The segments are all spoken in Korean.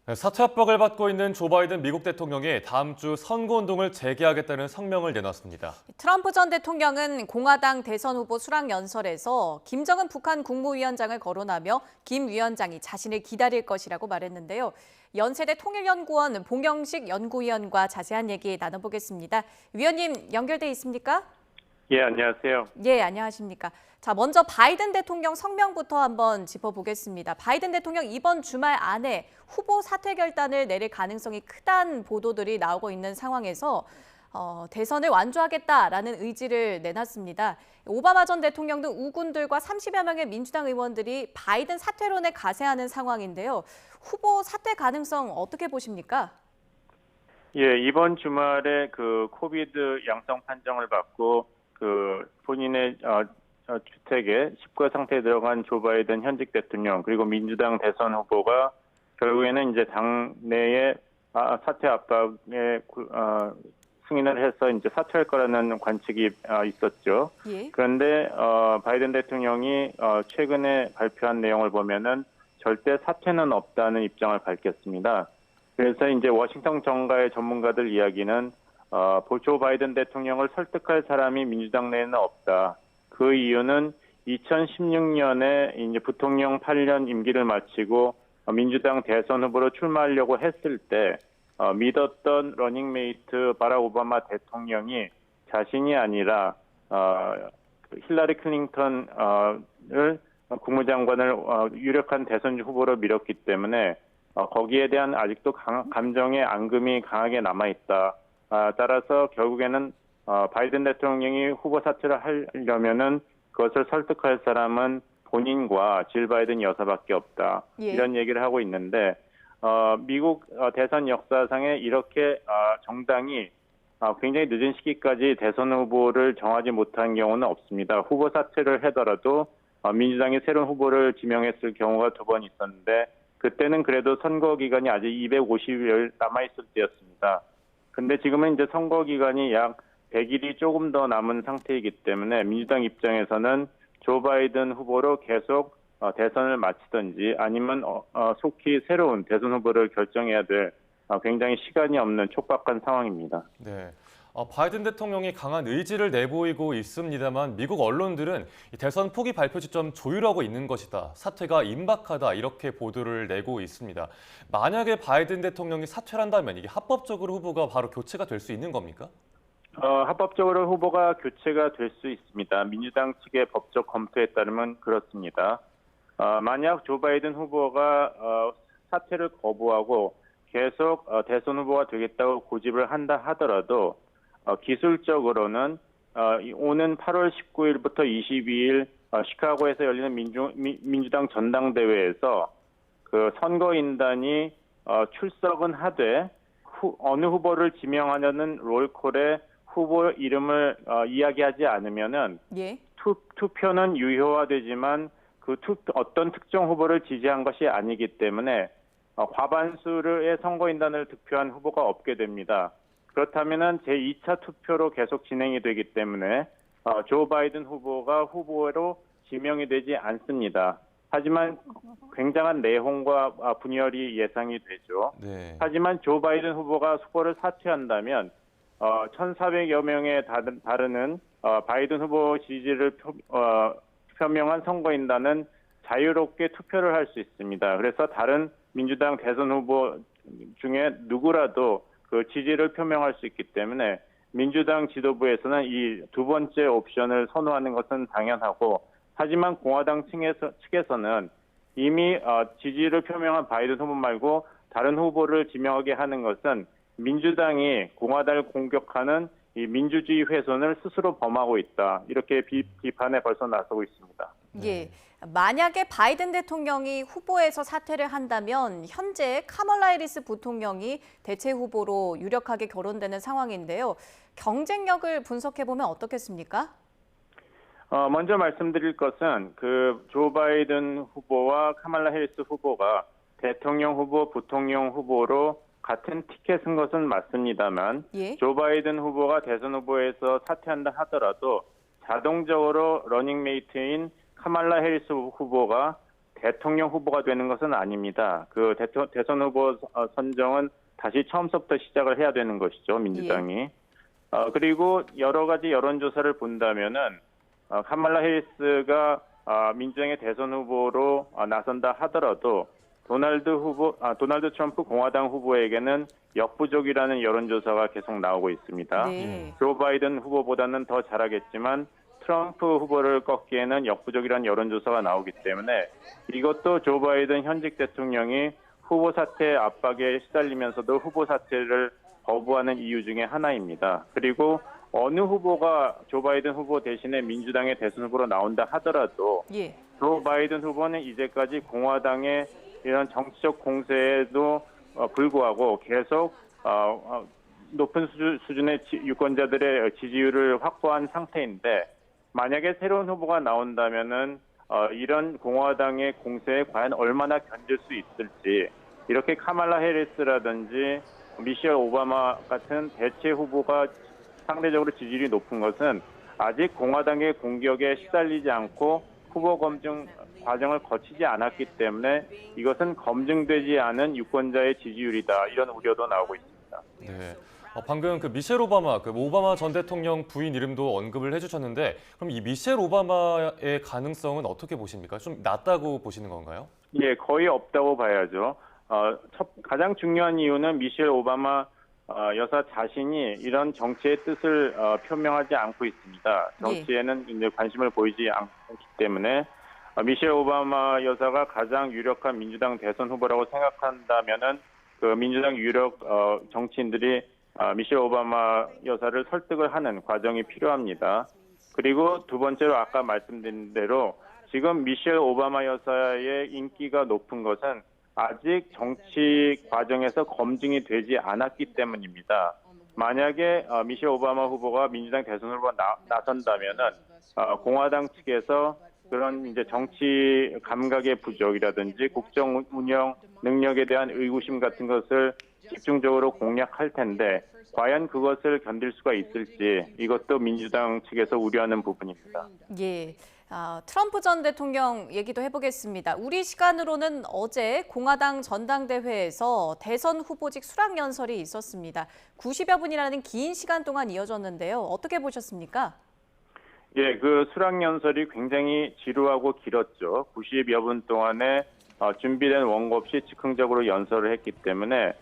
네, 사퇴 압박을 받고 있는 조 바이든 미국 대통령이 다음 주 선거운동을 재개하겠다는 성명을 내놨습니다. 트럼프 전 대통령은 공화당 대선 후보 수락 연설에서 김정은 북한 국무위원장을 거론하며 김 위원장이 자신을 기다릴 것이라고 말했는데요. 연세대 통일연구원 봉영식 연구위원과 자세한 얘기 나눠보겠습니다. 위원님 연결돼 있습니까? 예, 안녕하세요. 예, 안녕하십니까. 자, 먼저 바이든 대통령 성명부터 한번 짚어보겠습니다. 바이든 대통령 이번 주말 안에 후보 사퇴 결단을 내릴 가능성이 크다는 보도들이 나오고 있는 상황에서 대선을 완주하겠다라는 의지를 내놨습니다. 오바마 전 대통령 등 우군들과 30여 명의 민주당 의원들이 바이든 사퇴론에 가세하는 상황인데요. 후보 사퇴 가능성 어떻게 보십니까? 예, 이번 주말에 그 코비드 양성 판정을 받고 본인의 주택에 집거 상태에 들어간 조 바이든 현직 대통령 그리고 민주당 대선 후보가 결국에는 이제 당내에 사퇴 압박에 승인을 해서 이제 사퇴할 거라는 관측이 있었죠. 예. 그런데 바이든 대통령이 최근에 발표한 내용을 보면은 절대 사퇴는 없다는 입장을 밝혔습니다. 그래서 이제 워싱턴 정가의 전문가들 이야기는 조 바이든 대통령을 설득할 사람이 민주당 내에는 없다. 그 이유는 2016년에 이제 부통령 8년 임기를 마치고 민주당 대선 후보로 출마하려고 했을 때 믿었던 러닝메이트 바락 오바마 대통령이 자신이 아니라 힐러리 클린턴을 국무장관을 유력한 대선 후보로 밀었기 때문에 거기에 대한 아직도 감정의 앙금이 강하게 남아있다. 따라서 결국에는 바이든 대통령이 후보 사퇴를 하려면은 그것을 설득할 사람은 본인과 질 바이든 여사밖에 없다. 예. 이런 얘기를 하고 있는데 미국 대선 역사상에 이렇게 정당이 굉장히 늦은 시기까지 대선 후보를 정하지 못한 경우는 없습니다. 후보 사퇴를 하더라도 민주당이 새로운 후보를 지명했을 경우가 2번 있었는데 그때는 그래도 선거 기간이 아직 250일 남아있을 때였습니다. 근데 지금은 이제 선거 기간이 약 100일이 조금 더 남은 상태이기 때문에 민주당 입장에서는 조 바이든 후보로 계속 대선을 마치든지 아니면 속히 새로운 대선 후보를 결정해야 될 굉장히 시간이 없는 촉박한 상황입니다. 네. 바이든 대통령이 강한 의지를 내보이고 있습니다만 미국 언론들은 이 대선 포기 발표 시점 조율하고 있는 것이다. 사퇴가 임박하다 이렇게 보도를 내고 있습니다. 만약에 바이든 대통령이 사퇴를 한다면 이게 합법적으로 후보가 바로 교체가 될 수 있는 겁니까? 합법적으로 후보가 교체가 될 수 있습니다. 민주당 측의 법적 검토에 따르면 그렇습니다. 만약 조 바이든 후보가 사퇴를 거부하고 계속 대선 후보가 되겠다고 고집을 한다 하더라도 기술적으로는 오는 8월 19일부터 22일 시카고에서 열리는 민주당 전당대회에서 그 선거인단이 출석은 하되 어느 후보를 지명하려는 롤콜에 후보 이름을 이야기하지 않으면은 예. 투표는 유효화되지만 어떤 특정 후보를 지지한 것이 아니기 때문에 과반수의 선거인단을 득표한 후보가 없게 됩니다. 그렇다면은 제2차 투표로 계속 진행이 되기 때문에 조 바이든 후보가 후보로 지명이 되지 않습니다. 하지만 굉장한 내홍과 분열이 예상이 되죠. 네. 하지만 조 바이든 후보가 후보를 사퇴한다면 1,400여 명에 다르는 바이든 후보 지지를 표명한 선거인단은 자유롭게 투표를 할 수 있습니다. 그래서 다른 민주당 대선 후보 중에 누구라도 그 지지를 표명할 수 있기 때문에 민주당 지도부에서는 이 2번째 옵션을 선호하는 것은 당연하고 하지만 공화당 측에서는 이미 지지를 표명한 바이든 후보 말고 다른 후보를 지명하게 하는 것은 민주당이 공화당을 공격하는 이 민주주의 훼손을 스스로 범하고 있다. 이렇게 비판에 벌써 나서고 있습니다. 예. 만약에 바이든 대통령이 후보에서 사퇴를 한다면 현재 카멀라 해리스 부통령이 대체 후보로 유력하게 거론되는 상황인데요. 경쟁력을 분석해보면 어떻겠습니까? 먼저 말씀드릴 것은 그 조 바이든 후보와 카멀라 해리스 후보가 대통령 후보, 부통령 후보로 같은 티켓인 것은 맞습니다만 예. 조 바이든 후보가 대선 후보에서 사퇴한다 하더라도 자동적으로 러닝메이트인 카멀라 해리스 후보가 대통령 후보가 되는 것은 아닙니다. 그 대선 후보 선정은 다시 처음부터 시작을 해야 되는 것이죠, 민주당이. 그리고 여러 가지 여론조사를 본다면은 카말라 해리스가 민주당의 대선 후보로 나선다 하더라도 도널드 트럼프 공화당 후보에게는 역부족이라는 여론조사가 계속 나오고 있습니다. 네. 조 바이든 후보보다는 더 잘하겠지만 트럼프 후보를 꺾기에는 역부족이라는 여론조사가 나오기 때문에 이것도 조 바이든 현직 대통령이 후보 사퇴 압박에 시달리면서도 후보 사퇴를 거부하는 이유 중에 하나입니다. 그리고 어느 후보가 조 바이든 후보 대신에 민주당의 대선 후보로 나온다 하더라도 예. 조 바이든 후보는 이제까지 공화당의 이런 정치적 공세에도 불구하고 계속 높은 수준의 유권자들의 지지율을 확보한 상태인데 만약에 새로운 후보가 나온다면은 이런 공화당의 공세에 과연 얼마나 견딜 수 있을지 이렇게 카말라 해리스라든지 미셸 오바마 같은 대체 후보가 상대적으로 지지율이 높은 것은 아직 공화당의 공격에 시달리지 않고 후보 검증 과정을 거치지 않았기 때문에 이것은 검증되지 않은 유권자의 지지율이다. 이런 우려도 나오고 있습니다. 네. 방금 그 미셸 오바마, 그 오바마 전 대통령 부인 이름도 언급을 해주셨는데 그럼 이 미셸 오바마의 가능성은 어떻게 보십니까? 좀 낮다고 보시는 건가요? 예, 거의 없다고 봐야죠. 가장 중요한 이유는 미셸 오바마 여사 자신이 이런 정치의 뜻을 표명하지 않고 있습니다. 정치에는 이제 관심을 보이지 않기 때문에 미셸 오바마 여사가 가장 유력한 민주당 대선 후보라고 생각한다면은 그 민주당 유력 정치인들이 미셸 오바마 여사를 설득을 하는 과정이 필요합니다. 그리고 두 번째로 아까 말씀드린 대로 지금 미셸 오바마 여사의 인기가 높은 것은 아직 정치 과정에서 검증이 되지 않았기 때문입니다. 만약에 미셸 오바마 후보가 민주당 대선 후보로 나선다면은 공화당 측에서 그런 이제 정치 감각의 부족이라든지 국정 운영 능력에 대한 의구심 같은 것을 집중적으로 공략할 텐데 과연 그것을 견딜 수가 있을지 이것도 민주당 측에서 우려하는 부분입니다. 예. 트럼프 전 대통령 얘기도 해보겠습니다. 우리 시간으로는 어제 공화당 전당대회에서 대선 후보직 수락 연설이 있었습니다. 90여 분이라는 긴 시간 동안 이어졌는데요. 어떻게 보셨습니까? 예, 그 수락 연설이 굉장히 지루하고 길었죠. 90여 분 동안에 준비된 원고 없이 즉흥적으로 연설을 했기 때문에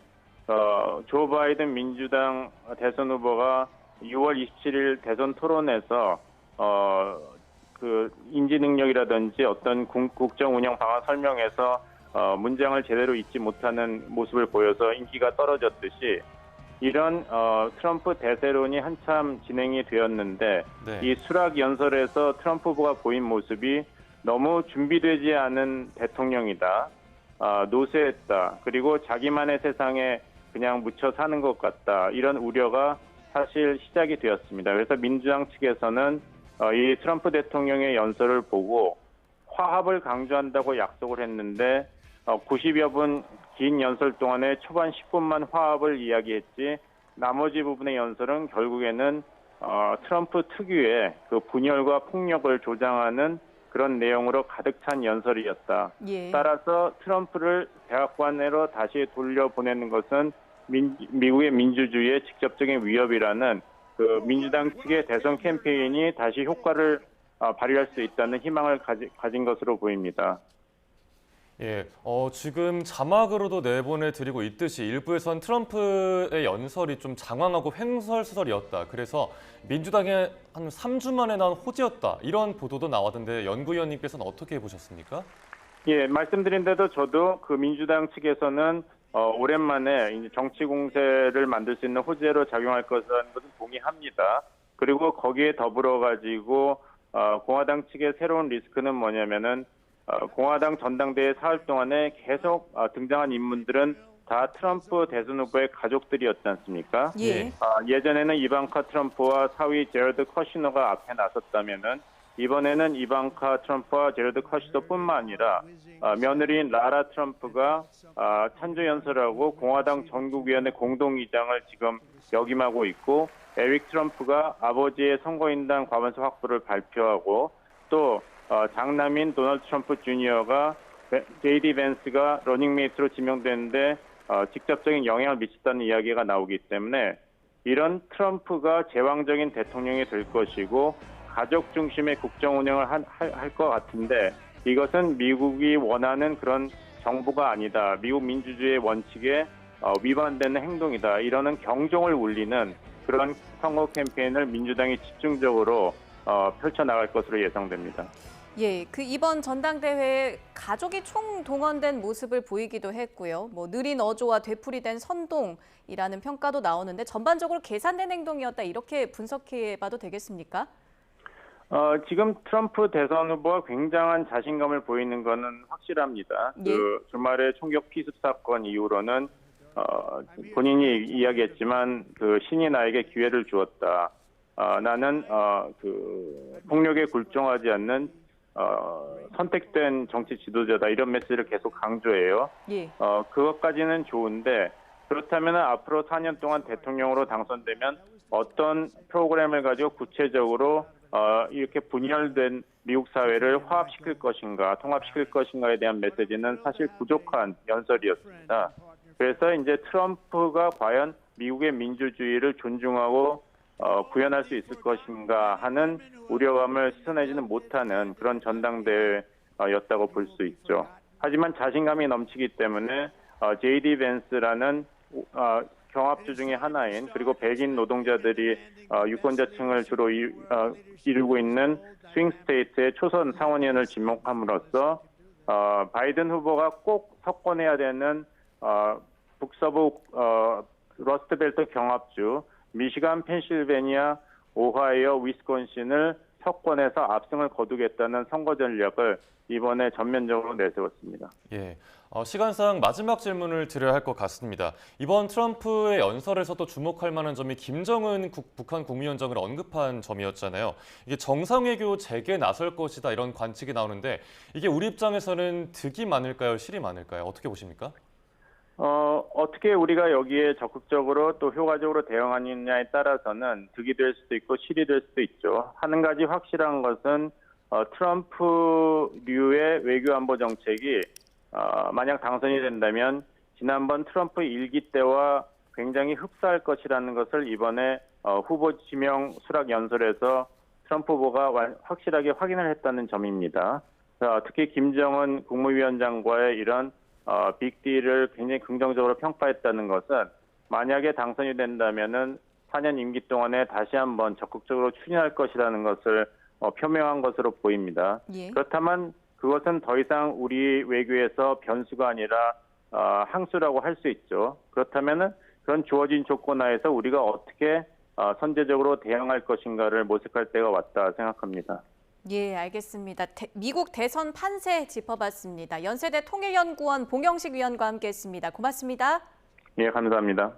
조 바이든 민주당 대선 후보가 6월 27일 대선 토론에서 그 인지 능력이라든지 어떤 국정 운영 방안 설명에서 문장을 제대로 읽지 못하는 모습을 보여서 인기가 떨어졌듯이 이런 트럼프 대세론이 한참 진행이 되었는데 네. 이 수락 연설에서 트럼프 후보가 보인 모습이 너무 준비되지 않은 대통령이다. 노쇠했다. 그리고 자기만의 세상에 그냥 묻혀 사는 것 같다. 이런 우려가 사실 시작이 되었습니다. 그래서 민주당 측에서는 이 트럼프 대통령의 연설을 보고 화합을 강조한다고 약속을 했는데 90여 분 긴 연설 동안에 초반 10분만 화합을 이야기했지 나머지 부분의 연설은 결국에는 트럼프 특유의 그 분열과 폭력을 조장하는 그런 내용으로 가득 찬 연설이었다. 예. 따라서 트럼프를 백악관으로 다시 돌려보내는 것은 미국의 민주주의의 직접적인 위협이라는 그 민주당 측의 대선 캠페인이 다시 효과를 발휘할 수 있다는 희망을 가진 것으로 보입니다. 예, 지금 자막으로도 내보내드리고 있듯이 일부에선 트럼프의 연설이 좀 장황하고 횡설수설이었다. 그래서 민주당에 한 3주 만에 나온 호재였다. 이런 보도도 나왔던데 연구위원님께서는 어떻게 보셨습니까? 예, 말씀드린 대로 저도 그 민주당 측에서는 오랜만에 이제 정치 공세를 만들 수 있는 호재로 작용할 것은 동의합니다. 그리고 거기에 더불어 가지고 공화당 측의 새로운 리스크는 뭐냐면은 공화당 전당대회 사흘 동안에 계속 등장한 인물들은 다 트럼프 대선 후보의 가족들이었지 않습니까? 예. 예전에는 이방카 트럼프와 사위 제러드 커시너가 앞에 나섰다면은 이번에는 이방카 트럼프와 제러드 커시너뿐만 아니라 며느리인 라라 트럼프가 찬조 연설하고 공화당 전국위원회 공동의장을 지금 역임하고 있고 에릭 트럼프가 아버지의 선거인단 과반수 확보를 발표하고 또 장남인 도널드 트럼프 주니어가 JD 벤스가 러닝메이트로 지명되는데 직접적인 영향을 미쳤다는 이야기가 나오기 때문에 이런 트럼프가 제왕적인 대통령이 될 것이고 가족 중심의 국정 운영을 할 것 같은데 이것은 미국이 원하는 그런 정부가 아니다. 미국 민주주의의 원칙에 위반되는 행동이다. 이러는 경종을 울리는 그런 선거 캠페인을 민주당이 집중적으로 펼쳐나갈 것으로 예상됩니다. 예, 그 이번 전당대회에 가족이 총동원된 모습을 보이기도 했고요. 뭐 느린 어조와 되풀이된 선동이라는 평가도 나오는데 전반적으로 계산된 행동이었다 이렇게 분석해봐도 되겠습니까? 지금 트럼프 대선 후보가 굉장한 자신감을 보이는 것은 확실합니다. 예. 그 주말에 총격 피습 사건 이후로는 본인이 이야기했지만 그 신이 나에게 기회를 주었다. 나는 그 폭력에 굴종하지 않는 선택된 정치 지도자다 이런 메시지를 계속 강조해요. 예. 그것까지는 좋은데 그렇다면 앞으로 4년 동안 대통령으로 당선되면 어떤 프로그램을 가지고 구체적으로 이렇게 분열된 미국 사회를 화합시킬 것인가, 통합시킬 것인가에 대한 메시지는 사실 부족한 연설이었습니다. 그래서 이제 트럼프가 과연 미국의 민주주의를 존중하고 구현할 수 있을 것인가 하는 우려감을 씻어내지는 못하는 그런 전당대회였다고 볼 수 있죠. 하지만 자신감이 넘치기 때문에 JD 벤스라는 경합주 중에 하나인 그리고 백인 노동자들이 유권자층을 주로 이루고 있는 스윙 스테이트의 초선 상원의원을 지목함으로써 바이든 후보가 꼭 석권해야 되는 북서부 러스트벨트 경합주 미시간, 펜실베니아, 오하이오, 위스콘신을 석권해서 압승을 거두겠다는 선거 전략을 이번에 전면적으로 내세웠습니다. 예, 시간상 마지막 질문을 드려야 할 것 같습니다. 이번 트럼프의 연설에서도 주목할 만한 점이 김정은 북한 국무위원장을 언급한 점이었잖아요. 이게 정상외교 재개에 나설 것이다 이런 관측이 나오는데 이게 우리 입장에서는 득이 많을까요? 실이 많을까요? 어떻게 보십니까? 어떻게 우리가 여기에 적극적으로 또 효과적으로 대응하느냐에 따라서는 득이 될 수도 있고 실이 될 수도 있죠. 한 가지 확실한 것은 트럼프류의 외교안보 정책이 만약 당선이 된다면 지난번 트럼프 1기 때와 굉장히 흡사할 것이라는 것을 이번에 후보 지명 수락 연설에서 트럼프 후보가 확실하게 확인을 했다는 점입니다. 특히 김정은 국무위원장과의 이런 빅딜을 굉장히 긍정적으로 평가했다는 것은 만약에 당선이 된다면은 4년 임기 동안에 다시 한번 적극적으로 추진할 것이라는 것을 표명한 것으로 보입니다. 예. 그렇다면 그것은 더 이상 우리 외교에서 변수가 아니라 항수라고 할 수 있죠. 그렇다면은 그런 주어진 조건 하에서 우리가 어떻게 선제적으로 대응할 것인가를 모색할 때가 왔다 생각합니다. 예, 알겠습니다. 미국 대선 판세 짚어봤습니다. 연세대 통일연구원 봉영식 위원과 함께했습니다. 고맙습니다. 예, 감사합니다.